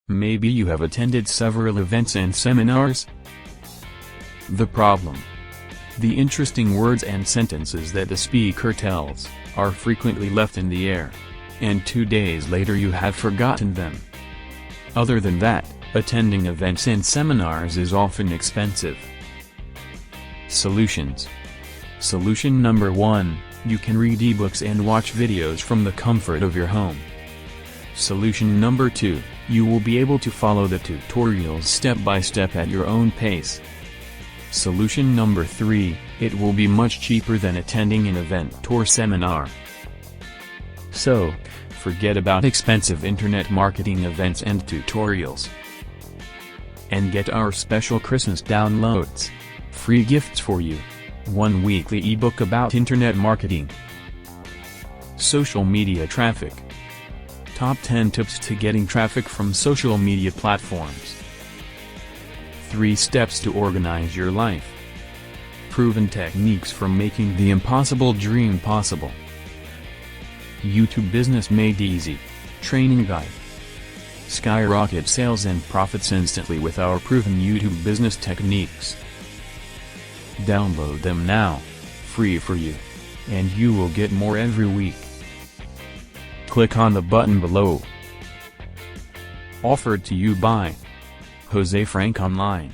Maybe you have attended several events and seminars. The problem: the interesting words and sentences that the speaker tells are frequently left in the air, and 2 days later you have forgotten them. Other than that, attending events and seminars is often expensive. Solutions. Solution number 1, you can read ebooks and watch videos from the comfort of your home. Solution number 2, you will be able to follow the tutorials step by step at your own pace. Solution number 3, it will be much cheaper than attending an event or seminar. So, forget about expensive internet marketing events and tutorials, and get our special Christmas downloads. Free gifts for you. 1 weekly ebook about internet marketing. Social media traffic. Top 10 tips to getting traffic from social media platforms. 3 steps to organize your life. Proven techniques for making the impossible dream possible. YouTube Business Made Easy Training Guide. Skyrocket sales and profits instantly with our proven YouTube business techniques. Download them now, free for you, and you will get more every week. Click on the button below. Offered to you by Jose Frank Online.